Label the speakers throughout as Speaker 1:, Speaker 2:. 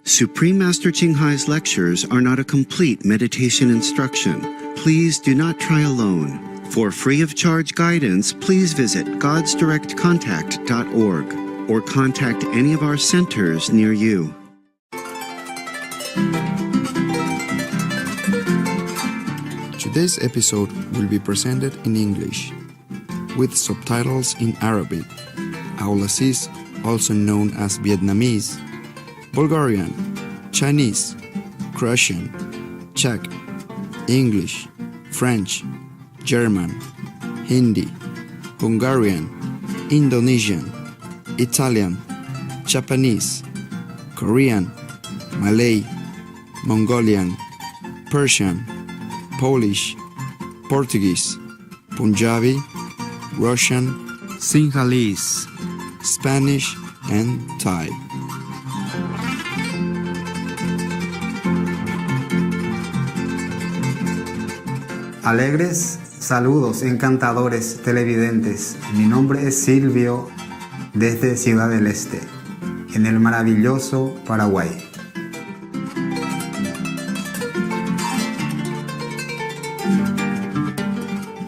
Speaker 1: Supreme Master Ching Hai's lectures are not a complete meditation instruction. Please do not try alone. For free of charge guidance, please visit godsdirectcontact.org or contact any of our centers near you.
Speaker 2: Today's episode will be presented in English, with subtitles in Arabic, Aulasis, also known as Vietnamese, Bulgarian, Chinese, Croatian, Czech, English, French, German, Hindi, Hungarian, Indonesian, Italian, Japanese, Korean, Malay, Mongolian, Persian, Polish, Portuguese, Punjabi, Russian, Sinhalese, Spanish, and Thai.
Speaker 3: Alegres saludos, encantadores televidentes. Mi nombre es Silvio desde Ciudad del Este, en el maravilloso Paraguay.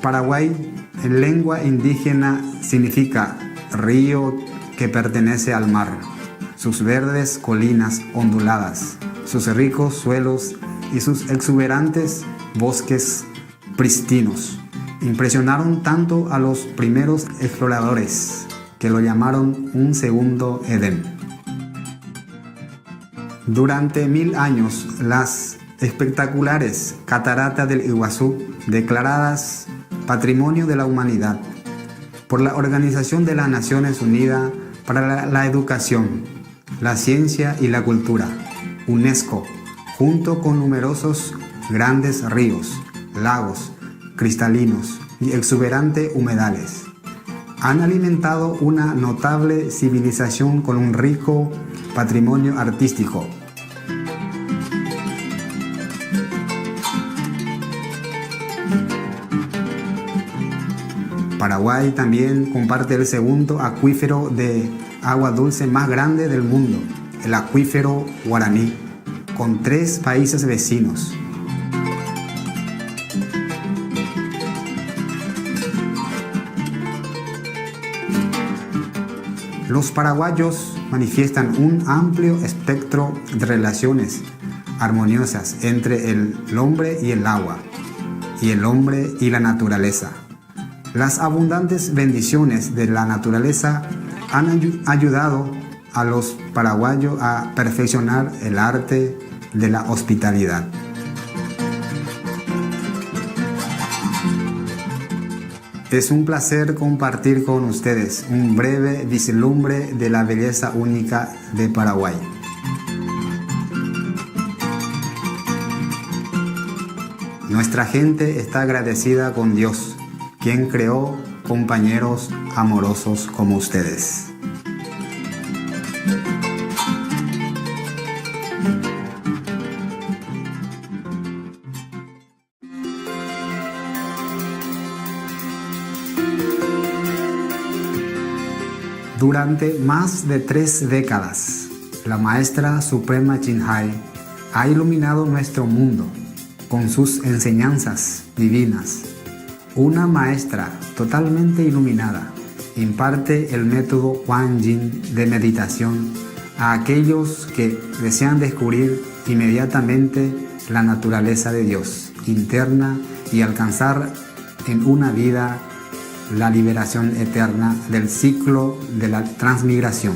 Speaker 3: Paraguay, en lengua indígena, significa río que pertenece al mar. Sus verdes colinas onduladas, sus ricos suelos y sus exuberantes bosques pristinos impresionaron tanto a los primeros exploradores que lo llamaron un segundo Edén. Durante 1000 años, las espectaculares cataratas del Iguazú, declaradas Patrimonio de la Humanidad por la Organización de las Naciones Unidas para la Educación, la Ciencia y la Cultura, UNESCO, junto con numerosos grandes ríos, lagos cristalinos y exuberantes humedales, han alimentado una notable civilización con un rico patrimonio artístico. Paraguay también comparte el segundo acuífero de agua dulce más grande del mundo, el acuífero Guaraní, con 3 países vecinos. Los paraguayos manifiestan un amplio espectro de relaciones armoniosas entre el hombre y el agua, y el hombre y la naturaleza. Las abundantes bendiciones de la naturaleza han ayudado a los paraguayos a perfeccionar el arte de la hospitalidad. Es un placer compartir con ustedes un breve vislumbre de la belleza única de Paraguay. Nuestra gente está agradecida con Dios, quien creó compañeros amorosos como ustedes. Durante más de 3 décadas, la maestra suprema Ching Hai ha iluminado nuestro mundo con sus enseñanzas divinas. Una maestra totalmente iluminada imparte el método Kuan Yin de meditación a aquellos que desean descubrir inmediatamente la naturaleza de Dios interna y alcanzar en una vida la liberación eterna del ciclo de la transmigración.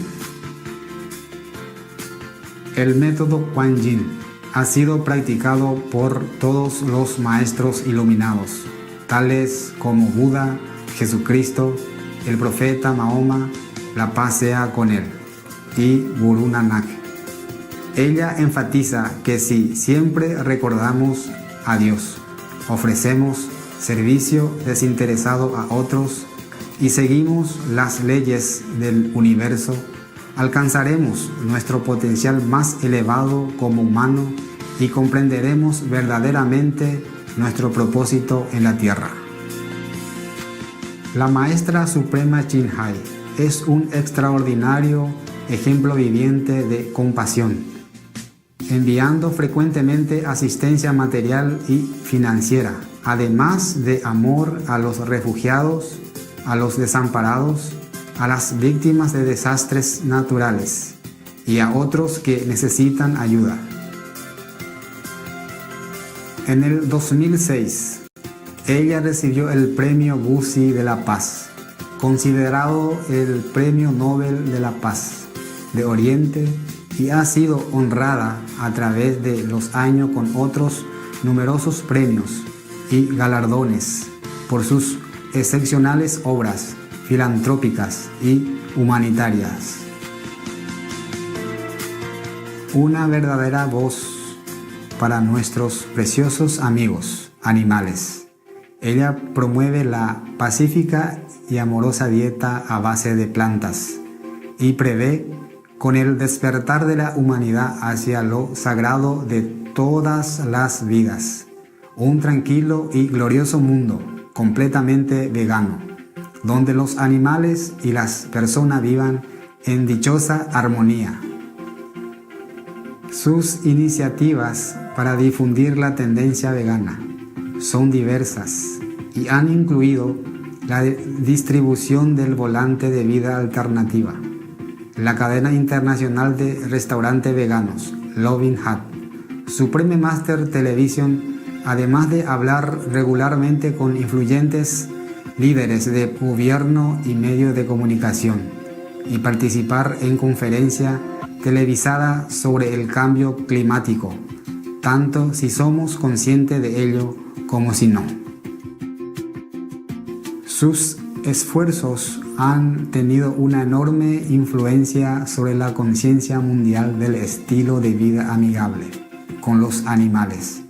Speaker 3: El método Kuan Yin ha sido practicado por todos los maestros iluminados, tales como Buda, Jesucristo, el profeta Mahoma, la paz sea con él, y Gurú Nanak. Ella enfatiza que si siempre recordamos a Dios, ofrecemos servicio desinteresado a otros y seguimos las leyes del universo, alcanzaremos nuestro potencial más elevado como humano y comprenderemos verdaderamente nuestro propósito en la tierra. La maestra suprema Ching Hai es un extraordinario ejemplo viviente de compasión, enviando frecuentemente asistencia material y financiera, además de amor a los refugiados, a los desamparados, a las víctimas de desastres naturales y a otros que necesitan ayuda. En el 2006, ella recibió el Premio Bussi de la Paz, considerado el Premio Nobel de la Paz de Oriente, y ha sido honrada a través de los años con otros numerosos premios y galardones por sus excepcionales obras filantrópicas y humanitarias. Una verdadera voz para nuestros preciosos amigos animales. Ella promueve la pacífica y amorosa dieta a base de plantas y prevé, con el despertar de la humanidad hacia lo sagrado de todas las vidas, un tranquilo y glorioso mundo completamente vegano, donde los animales y las personas vivan en dichosa armonía. Sus iniciativas para difundir la tendencia vegana son diversas y han incluido la distribución del volante de vida alternativa, la cadena internacional de restaurantes veganos, Loving Hut, Supreme Master Television, además de hablar regularmente con influyentes líderes de gobierno y medios de comunicación y participar en conferencias televisadas sobre el cambio climático, tanto si somos conscientes de ello como si no. Sus esfuerzos han tenido una enorme influencia sobre la conciencia mundial del estilo de vida amigable con los animales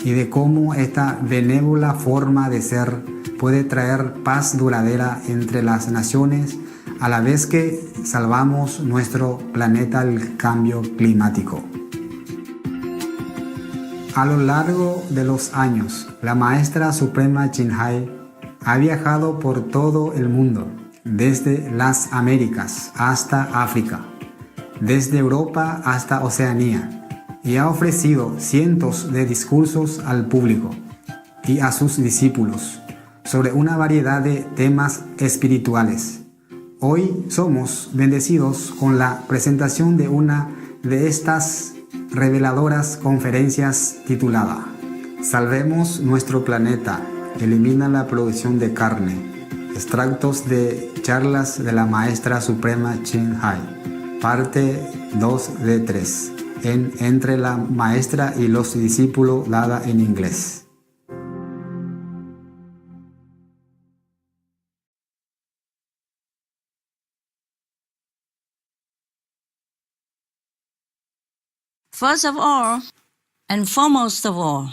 Speaker 3: y de cómo esta benévola forma de ser puede traer paz duradera entre las naciones a la vez que salvamos nuestro planeta del cambio climático. A lo largo de los años, la maestra suprema Ching ha viajado por todo el mundo, desde las Américas hasta África, desde Europa hasta Oceanía, y ha ofrecido cientos de discursos al público y a sus discípulos sobre una variedad de temas espirituales. Hoy somos bendecidos con la presentación de una de estas reveladoras conferencias titulada Salvemos nuestro planeta, elimina la producción de carne. Extractos de charlas de la maestra suprema Ching, parte 2 de 3, entre la maestra y los discípulos, dada en inglés.
Speaker 4: First of all, and foremost of all,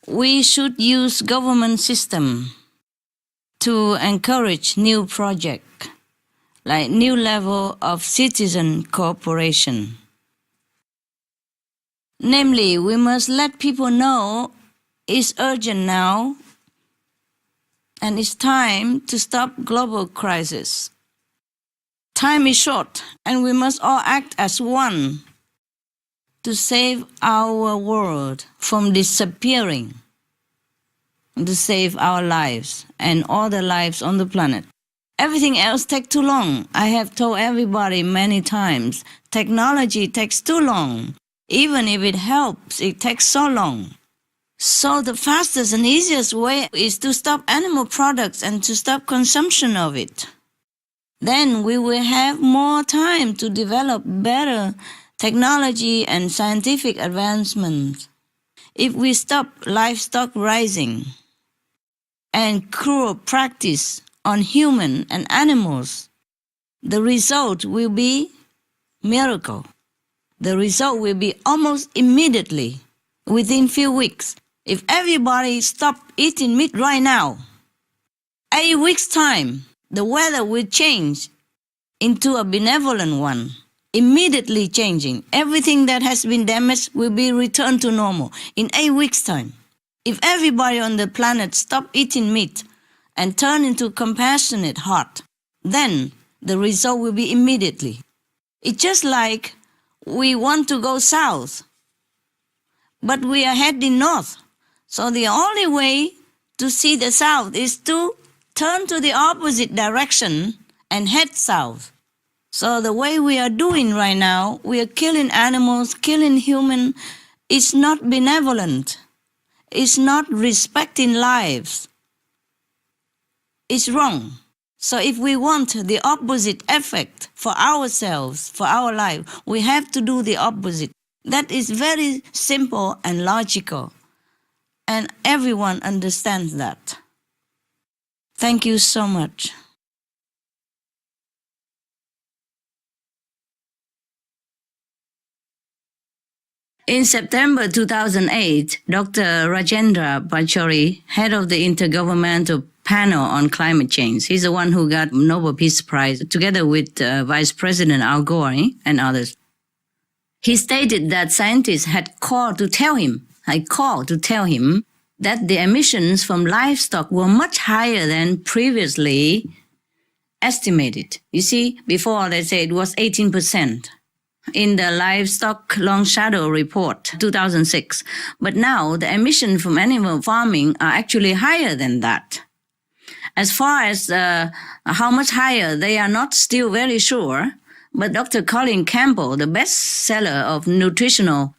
Speaker 4: we should use government system to encourage new project, like new level of citizen cooperation. Namely, we must let people know it's urgent now and it's time to stop global crisis. Time is short and we must all act as one to save our world from disappearing, to save our lives and all the lives on the planet. Everything else takes too long. I have told everybody many times, technology takes too long. Even if it helps, it takes so long. So the fastest and easiest way is to stop animal products and to stop consumption of it. Then we will have more time to develop better technology and scientific advancements. If we stop livestock raising and cruel practice on human and animals, the result will be miracle. The result will be almost immediately, within few weeks. If everybody stop eating meat right now, 8 weeks' time, the weather will change into a benevolent one. Immediately changing. Everything that has been damaged will be returned to normal in 8 weeks' time. If everybody on the planet stop eating meat and turn into compassionate heart, then the result will be immediately. It's just like we want to go south but we are heading north. So the only way to see the south is to turn to the opposite direction and head south. So the way we are doing right now, we are killing animals, killing humans. It's not benevolent. It's not respecting lives. It's wrong. So if we want the opposite effect for ourselves, for our life, we have to do the opposite. That is very simple and logical. And everyone understands that. Thank you so much. In September 2008, Dr. Rajendra Pachauri, head of the Intergovernmental Panel on Climate Change, he's the one who got Nobel Peace Prize together with Vice President Al Gore and others. He stated that scientists had called to tell him that the emissions from livestock were much higher than previously estimated. You see, before they said it was 18%. In the Livestock Long Shadow Report 2006. But now the emissions from animal farming are actually higher than that. As far as how much higher, they are not still very sure. But Dr. Colin Campbell, the bestseller of nutritional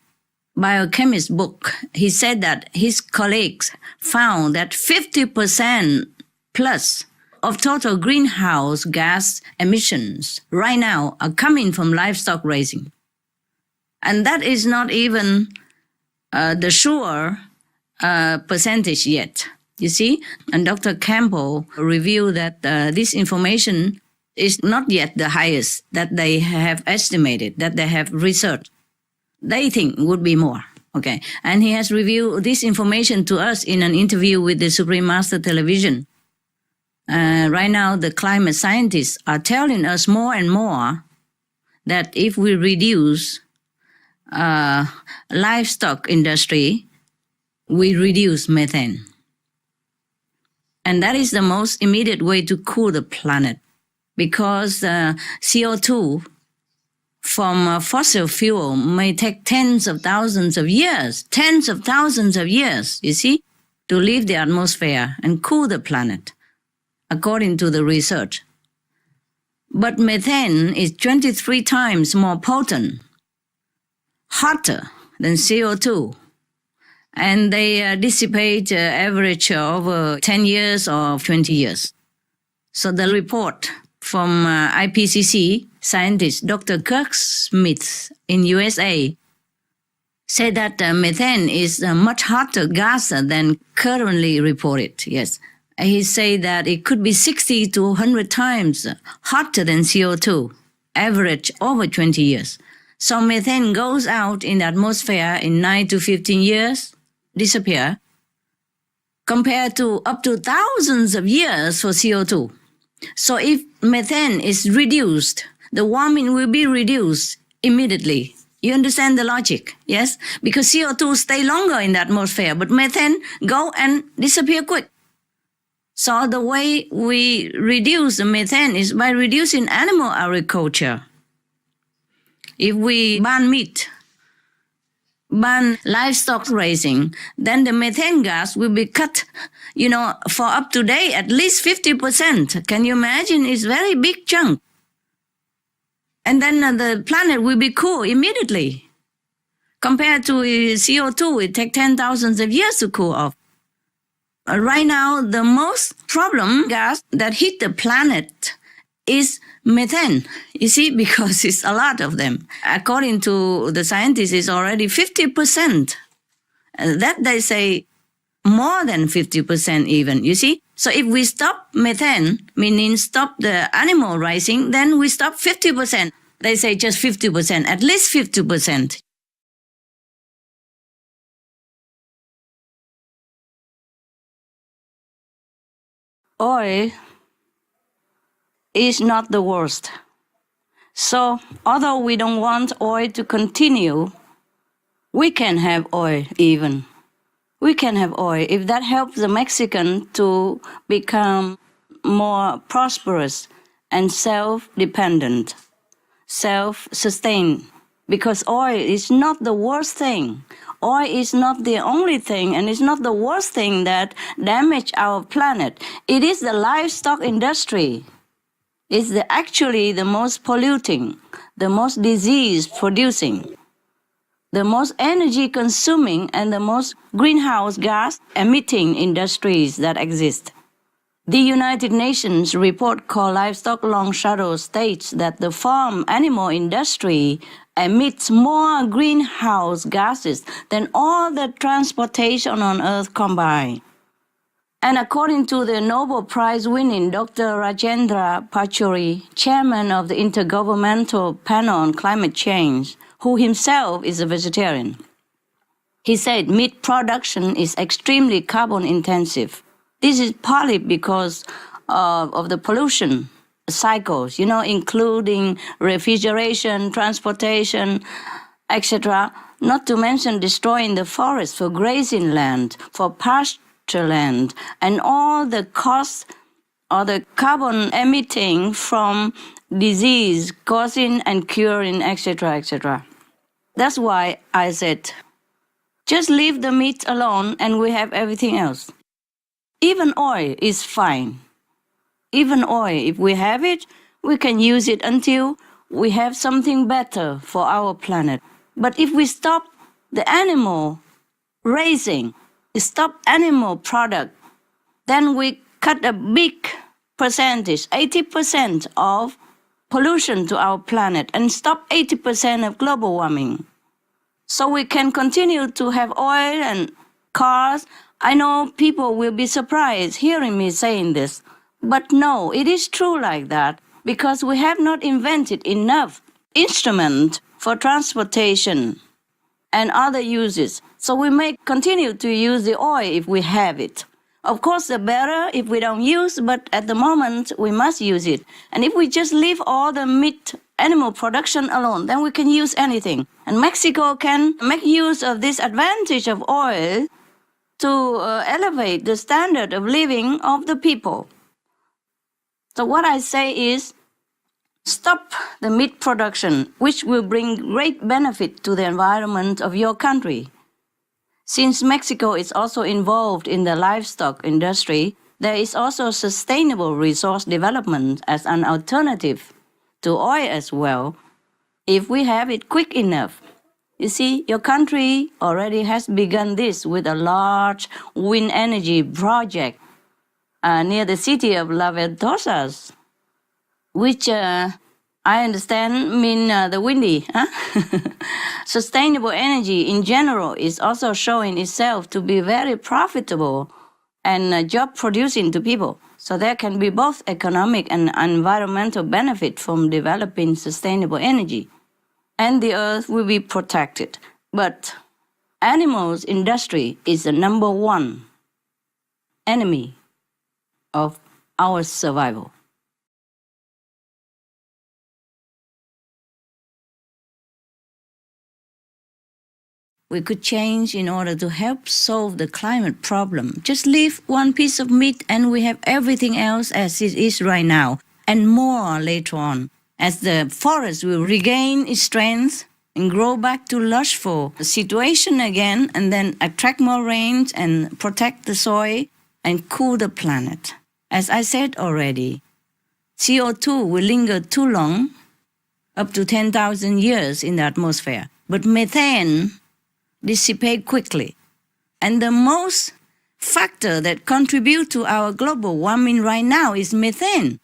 Speaker 4: biochemist book, he said that his colleagues found that 50% plus of total greenhouse gas emissions right now are coming from livestock raising. And that is not even the sure percentage yet, you see. And Dr. Campbell revealed that this information is not yet the highest that they have estimated, that they have researched. They think would be more, okay. And he has revealed this information to us in an interview with the Supreme Master Television. Right now, the climate scientists are telling us more and more that if we reduce livestock industry, we reduce methane. And that is the most immediate way to cool the planet, because CO2 from fossil fuel may take tens of thousands of years, you see, to leave the atmosphere and cool the planet, according to the research. But methane is 23 times more potent, hotter than CO2. And they dissipate average over 10 years or 20 years. So the report from IPCC scientist Dr. Kirk Smith in USA said that methane is a much hotter gas than currently reported, yes. He said that it could be 60 to 100 times hotter than CO2, average over 20 years. So methane goes out in the atmosphere in 9 to 15 years, disappear, compared to up to thousands of years for CO2. So if methane is reduced, the warming will be reduced immediately. You understand the logic, yes? Because CO2 stay longer in the atmosphere, but methane go and disappear quick. So the way we reduce the methane is by reducing animal agriculture. If we ban meat, ban livestock raising, then the methane gas will be cut, for up to date, at least 50%. Can you imagine? It's a very big chunk. And then the planet will be cool immediately. Compared to CO2, it takes 10,000 of years to cool off. Right now, the most problem gas that hit the planet is methane, you see, because it's a lot of them. According to the scientists, it's already 50%. That they say more than 50% even, you see. So if we stop methane, meaning stop the animal rising, then we stop 50%. They say just 50%, at least 50%. Oil is not the worst. So, although we don't want oil to continue, we can have oil even. We can have oil if that helps the Mexican to become more prosperous and self-dependent, self-sustained. because oil is not the worst thing. Oil is not the only thing, and it's not the worst thing that damage our planet. It is the livestock industry. It's actually the most polluting, the most disease-producing, the most energy-consuming, and the most greenhouse gas-emitting industries that exist. The United Nations report called Livestock Long Shadow states that the farm animal industry emits more greenhouse gases than all the transportation on Earth combined. And according to the Nobel Prize-winning Dr. Rajendra Pachauri, chairman of the Intergovernmental Panel on Climate Change, who himself is a vegetarian, he said meat production is extremely carbon intensive. This is partly because of the pollution cycles, including refrigeration, transportation, etc., not to mention destroying the forest for grazing land, for pasture land, and all the costs or the carbon emitting from disease causing and curing, etc., etc. That's why I said, just leave the meat alone and we have everything else. Even oil is fine. Even oil, if we have it, we can use it until we have something better for our planet. But if we stop the animal raising, stop animal product, then we cut a big percentage, 80% of pollution to our planet, and stop 80% of global warming. So we can continue to have oil and cars. I know people will be surprised hearing me saying this, but no, it is true like that, because we have not invented enough instrument for transportation and other uses. So we may continue to use the oil if we have it. Of course, the better if we don't use, but at the moment we must use it. And if we just leave all the meat animal production alone, then we can use anything. And Mexico can make use of this advantage of oil to elevate the standard of living of the people. So what I say is, stop the meat production, which will bring great benefit to the environment of your country. Since Mexico is also involved in the livestock industry, there is also sustainable resource development as an alternative to oil as well, if we have it quick enough. You see, your country already has begun this with a large wind energy project near the city of La Ventosas, which I understand mean the windy. Huh? Sustainable energy in general is also showing itself to be very profitable and job producing to people. So there can be both economic and environmental benefit from developing sustainable energy. And the earth will be protected. But animals industry is the number one enemy of our survival. We could change in order to help solve the climate problem. Just leave one piece of meat and we have everything else as it is right now, and more later on, as the forest will regain its strength and grow back to lushful situation again, and then attract more rains and protect the soil and cool the planet. As I said already, CO2 will linger too long, up to 10,000 years in the atmosphere, but methane dissipate quickly. And the most factor that contribute to our global warming right now is methane.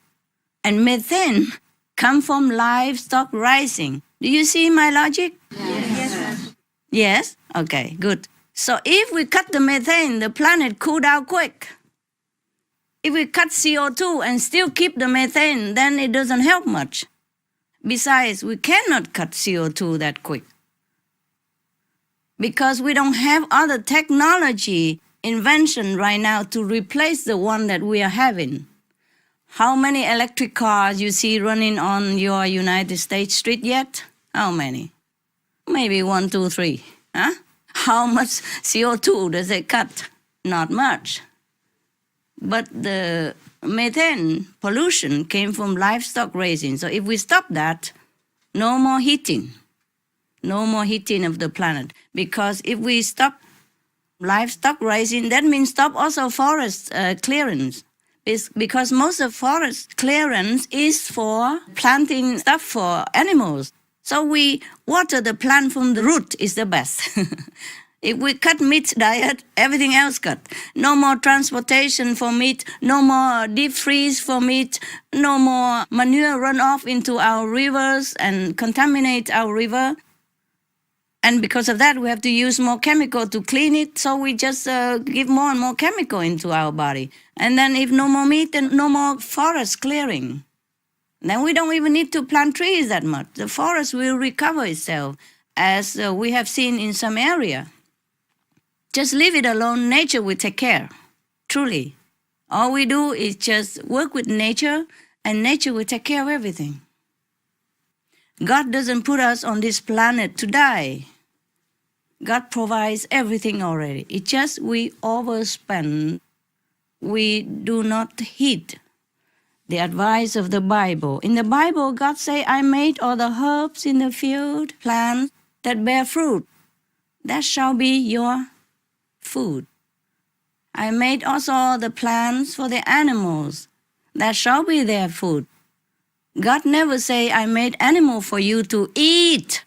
Speaker 4: And methane come from livestock rising. Do you see my logic? Yes. Yes? Okay, good. So if we cut the methane, the planet cool down quick. If we cut CO2 and still keep the methane, then it doesn't help much. Besides, we cannot cut CO2 that quick, because we don't have other technology invention right now to replace the one that we are having. How many electric cars you see running on your United States street yet? How many? Maybe 1, 2, 3. Huh? How much CO2 does it cut? Not much. But the methane pollution came from livestock raising. So if we stop that, no more heating. No more heating of the planet. Because if we stop livestock raising, that means stop also forest clearance. Because most of forest clearance is for planting stuff for animals. So we water the plant from the root is the best. If we cut meat diet, everything else cut. No more transportation for meat, no more deep freeze for meat, no more manure run off into our rivers and contaminate our river. And because of that, we have to use more chemical to clean it. So we just give more and more chemical into our body. And then if no more meat, then no more forest clearing. Then we don't even need to plant trees that much. The forest will recover itself, as we have seen in some area. Just leave it alone. Nature will take care, truly. All we do is just work with nature, and nature will take care of everything. God doesn't put us on this planet to die. God provides everything already. It's just we overspend. We do not heed the advice of the Bible. In the Bible, God say, I made all the herbs in the field, plants that bear fruit. That shall be your food. I made also the plants for the animals. That shall be their food. God never say, I made animal for you to eat.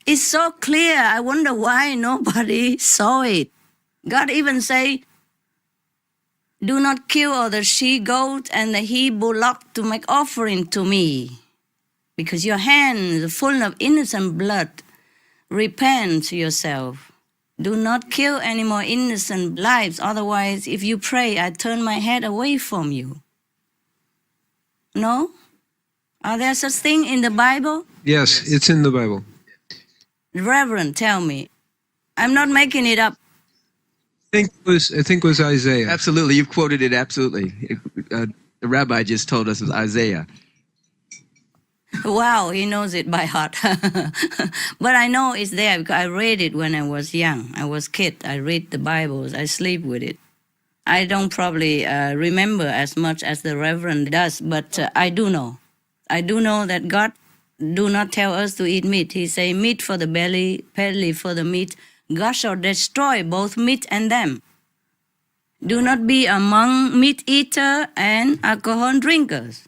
Speaker 4: It's so clear. I wonder why nobody saw it. God even say, do not kill all the she-goat and the he-bullock to make offering to me, because your hands are full of innocent blood. Repent yourself. Do not kill any more innocent lives. Otherwise, if you pray, I turn my head away from you. No? Are there such things in the Bible?
Speaker 5: Yes, it's in the Bible.
Speaker 4: Reverend, tell me. I'm not making it up.
Speaker 5: I think it was Isaiah.
Speaker 6: Absolutely, you've quoted it absolutely. The rabbi just told us it was Isaiah.
Speaker 4: Wow, he knows it by heart. But I know it's there because I read it when I was young. I was a kid. I read the Bibles. I sleep with it. I don't probably remember as much as the Reverend does, but I do know. I do know that God do not tell us to eat meat. He say, meat for the belly, belly for the meat. God shall destroy both meat and them. Do not be among meat eater and alcohol drinkers.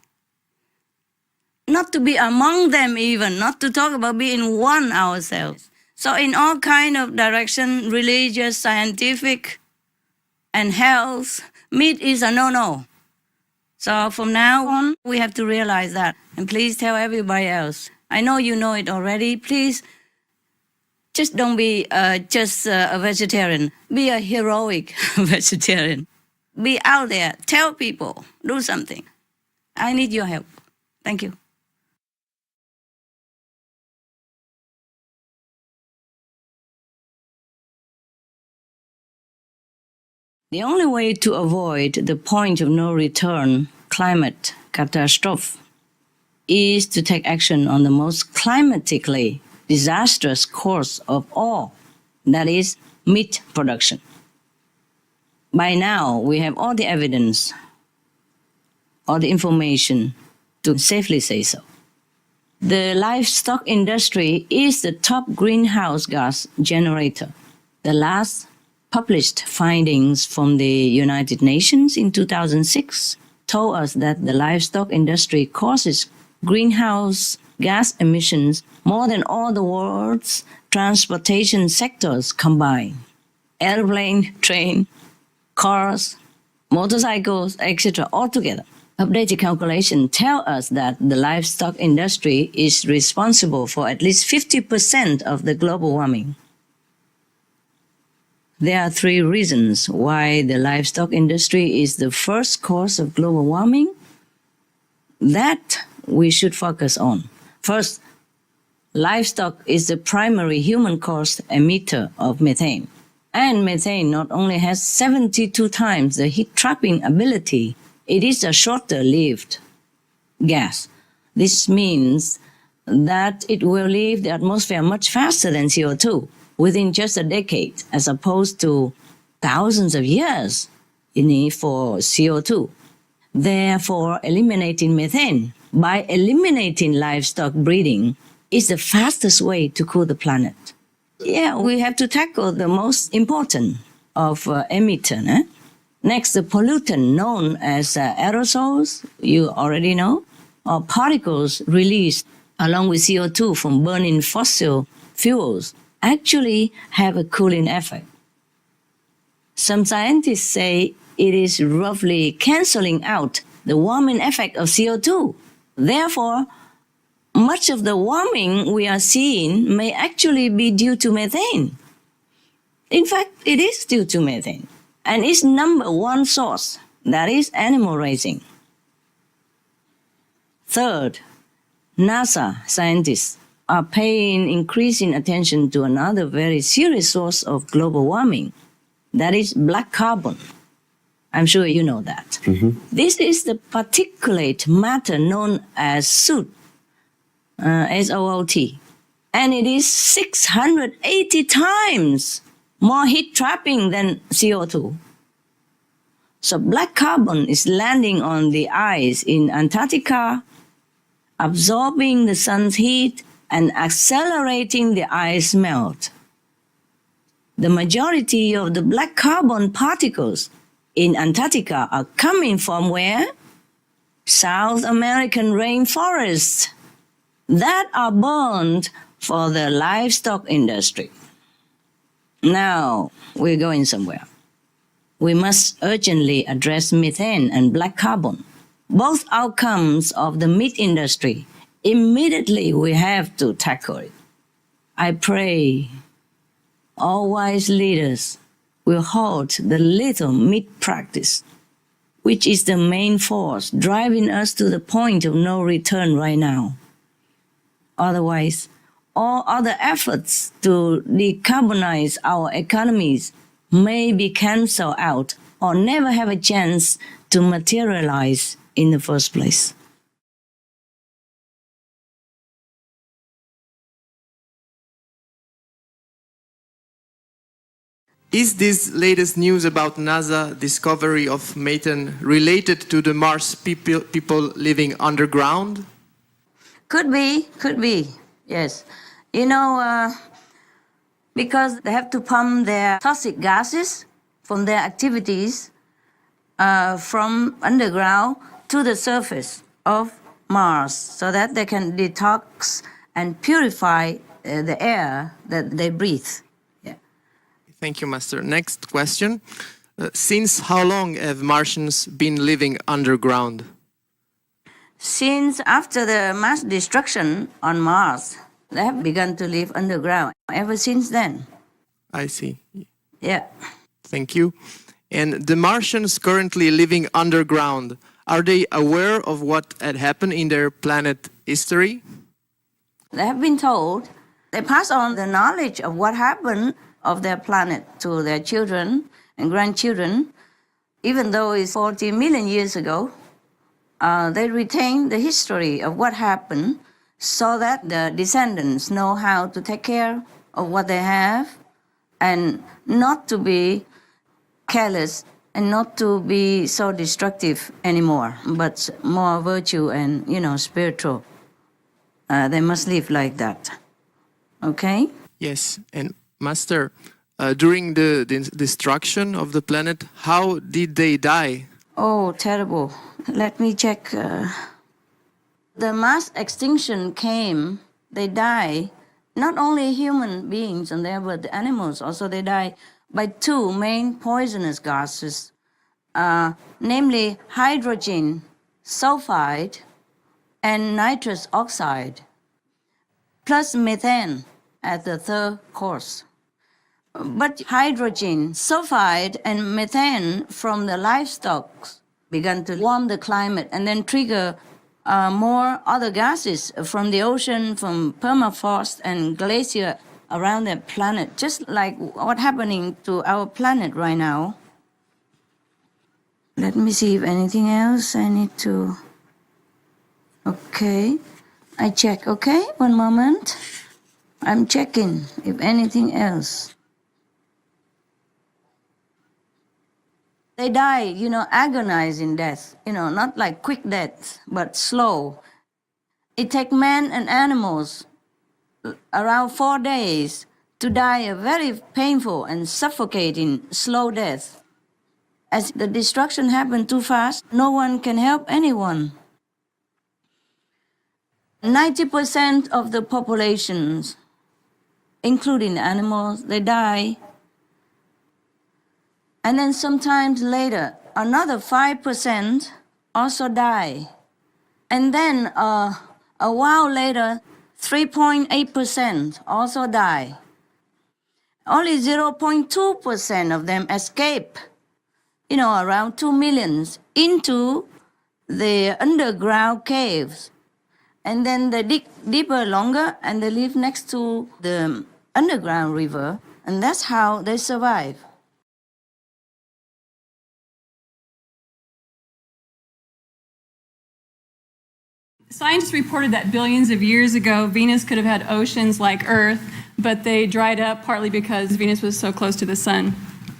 Speaker 4: Not to be among them even, not to talk about being one ourselves. So in all kind of direction, religious, scientific, and health, meat is a no-no. So from now on, we have to realize that. And please tell everybody else. I know you know it already. Please just don't be just a vegetarian. Be a heroic vegetarian. Be out there. Tell people. Do something. I need your help. Thank you. The only way to avoid the point of no return, climate catastrophe, is to take action on the most climatically disastrous course of all, that is, meat production. By now, we have all the evidence, all the information to safely say so. The livestock industry is the top greenhouse gas generator. The last published findings from the United Nations in 2006 told us that the livestock industry causes greenhouse gas emissions more than all the world's transportation sectors combined. Airplane, train, cars, motorcycles, etc. altogether. Updated calculations tell us that the livestock industry is responsible for at least 50% of the global warming. There are three reasons why the livestock industry is the first cause of global warming that we should focus on. First, livestock is the primary human-caused emitter of methane. And methane not only has 72 times the heat-trapping ability, it is a shorter-lived gas. This means that it will leave the atmosphere much faster than CO2 within just a decade, as opposed to thousands of years you need for CO2. Therefore, eliminating methane by eliminating livestock breeding is the fastest way to cool the planet. Yeah, we have to tackle the most important of emitter. Next, the pollutant known as aerosols, you already know, or particles released along with CO2 from burning fossil fuels actually have a cooling effect. Some scientists say it is roughly canceling out the warming effect of CO2. Therefore, much of the warming we are seeing may actually be due to methane. In fact, it is due to methane, and its number one source, that is animal raising. Third, NASA scientists are paying increasing attention to another very serious source of global warming, that is black carbon. I'm sure you know that. This is the particulate matter known as soot, SOOT, and it is 680 times more heat trapping than CO2. So black carbon is landing on the ice in Antarctica, absorbing the sun's heat and accelerating the ice melt. The majority of the black carbon particles in Antarctica are coming from where? South American rainforests that are burned for the livestock industry. Now we're going somewhere. We must urgently address methane and black carbon, both outcomes of the meat industry. Immediately we have to tackle it. I pray all wise leaders will halt the little meat practice, which is the main force driving us to the point of no return right now. Otherwise, all other efforts to decarbonize our economies may be canceled out or never have a chance to materialize in the first place.
Speaker 7: Is this latest news about NASA discovery of methane related to the Mars people living underground?
Speaker 4: Could be, yes. You know, because they have to pump their toxic gases from their activities from underground to the surface of Mars so that they can detox and purify the air that they breathe. Yeah.
Speaker 7: Thank you, Master. Next question. Since how long have Martians been living underground?
Speaker 4: Since after the mass destruction on Mars, they have begun to live underground ever since then.
Speaker 7: I see.
Speaker 4: Yeah.
Speaker 7: Thank you. And the Martians currently living underground, are they aware of what had happened in their planet history?
Speaker 4: They have been told. They pass on the knowledge of what happened of their planet to their children and grandchildren. Even though it's 40 million years ago, they retain the history of what happened so that the descendants know how to take care of what they have and not to be careless and not to be so destructive anymore, but more virtue and, spiritual. They must live like that. Okay?
Speaker 7: Yes. And Master, during the destruction of the planet, how did they die?
Speaker 4: Oh, terrible. Let me check. The mass extinction came, they die, not only human beings and there, but the animals also, they die by two main poisonous gases, namely hydrogen sulfide and nitrous oxide, plus methane as the third cause. But hydrogen sulfide and methane from the livestock began to warm the climate and then trigger more other gases from the ocean, from permafrost and glacier around the planet, just like what's happening to our planet right now. Let me see if anything else I need to... Okay, I check, okay? One moment. I'm checking if anything else. They die, agonizing death, not like quick death, but slow. It takes men and animals around 4 days to die a very painful and suffocating slow death. As the destruction happened too fast, no one can help anyone. 90% of the populations, including animals, they die. And then sometimes later, another 5% also die. And then a while later, 3.8% also die. Only 0.2% of them escape, around 2 millions, into the underground caves. And then they dig deeper, longer, and they live next to the underground river. And that's how they survive.
Speaker 8: Scientists reported that billions of years ago, Venus could have had oceans like Earth, but they dried up partly because Venus was so close to the sun.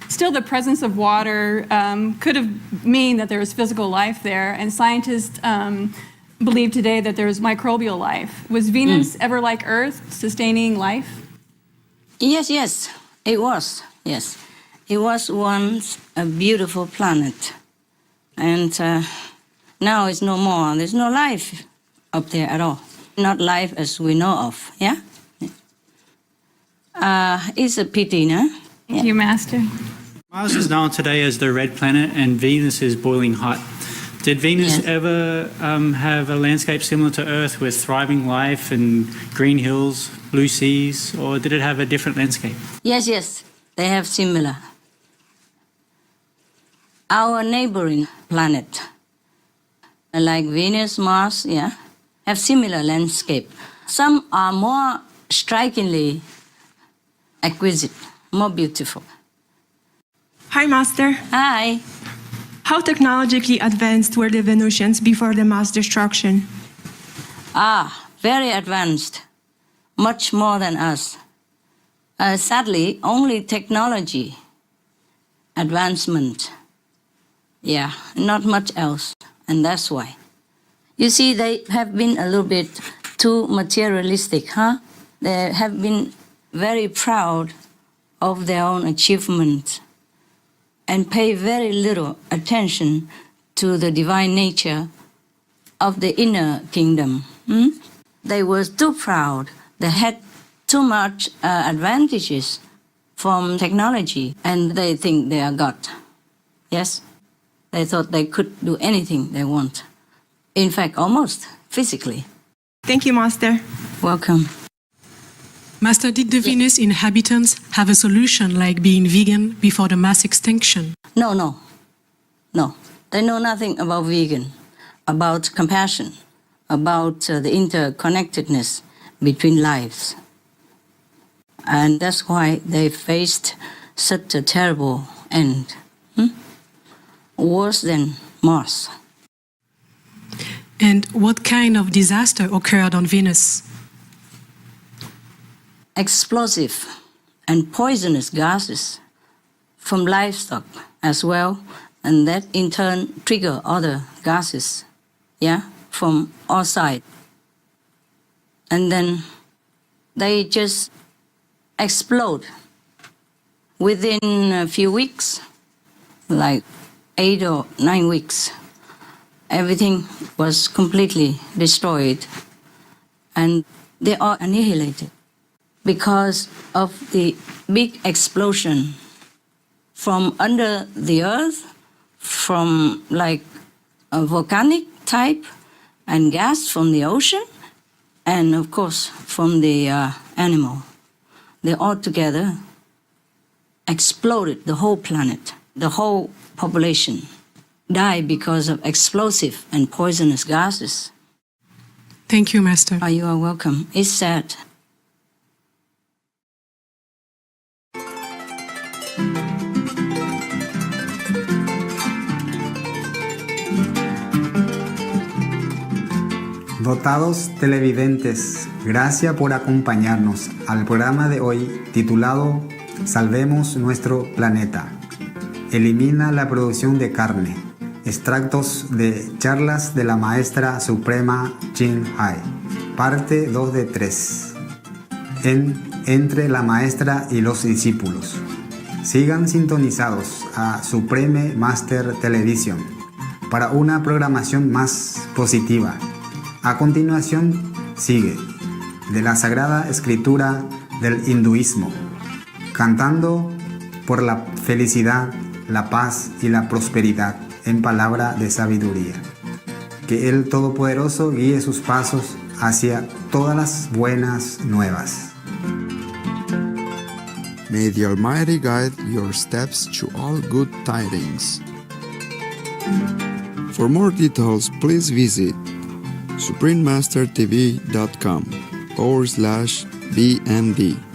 Speaker 8: Still, the presence of water could have mean that there was physical life there, and scientists believe today that there was microbial life. Was Venus ever like Earth, sustaining life?
Speaker 4: Yes, it was. Yes, it was once a beautiful planet, and now it's no more. There's no life up there at all. Not life as we know of. Yeah. It's a pity, no?
Speaker 8: Thank you, Master.
Speaker 9: Mars is known today as the red planet, and Venus is boiling hot. Did Venus ever have a landscape similar to Earth with thriving life and green hills, blue seas, or did it have a different landscape?
Speaker 4: Yes, they have similar. Our neighboring planet, like Venus, Mars, have similar landscape. Some are more strikingly exquisite, more beautiful.
Speaker 10: Hi, Master.
Speaker 4: Hi.
Speaker 10: How technologically advanced were the Venusians before the mass destruction?
Speaker 4: Very advanced, much more than us. Sadly, only technology advancement. Not much else, and that's why. You see, they have been a little bit too materialistic, huh? They have been very proud of their own achievements and pay very little attention to the divine nature of the inner kingdom. They were too proud. They had too much advantages from technology, and they think they are God. Yes? They thought they could do anything they want. In fact, almost physically.
Speaker 10: Thank you, Master.
Speaker 4: Welcome.
Speaker 11: Master, did the Venus inhabitants have a solution like being vegan before the mass extinction?
Speaker 4: No. They know nothing about vegan, about compassion, about the interconnectedness between lives. And that's why they faced such a terrible end. Worse than Mars.
Speaker 11: And what kind of disaster occurred on Venus?
Speaker 4: Explosive and poisonous gases from livestock as well, and that in turn trigger other gases, from all sides. And then they just explode within a few weeks, like 8 or 9 weeks. Everything was completely destroyed, and they are annihilated because of the big explosion from under the earth, from like a volcanic type, and gas from the ocean, and of course from the animal. They all together exploded the whole planet. The whole population died because of explosive and poisonous gases.
Speaker 11: Thank you, Master.
Speaker 4: You are welcome. It's sad.
Speaker 3: Dotados televidentes, gracias por acompañarnos al programa de hoy titulado Salvemos nuestro planeta. Elimina la producción de carne. Extractos de charlas de la maestra suprema Ching, parte 2 de 3. entre la maestra y los discípulos. Sigan sintonizados a Supreme Master Television para una programación más positiva. A continuación sigue de la Sagrada Escritura del hinduismo, cantando por la felicidad, la paz y la prosperidad en palabra de sabiduría. Que el Todopoderoso guíe sus pasos hacia todas las buenas nuevas.
Speaker 2: May the Almighty guide your steps to all good tidings. For more details, please visit suprememastertv.com/BMD.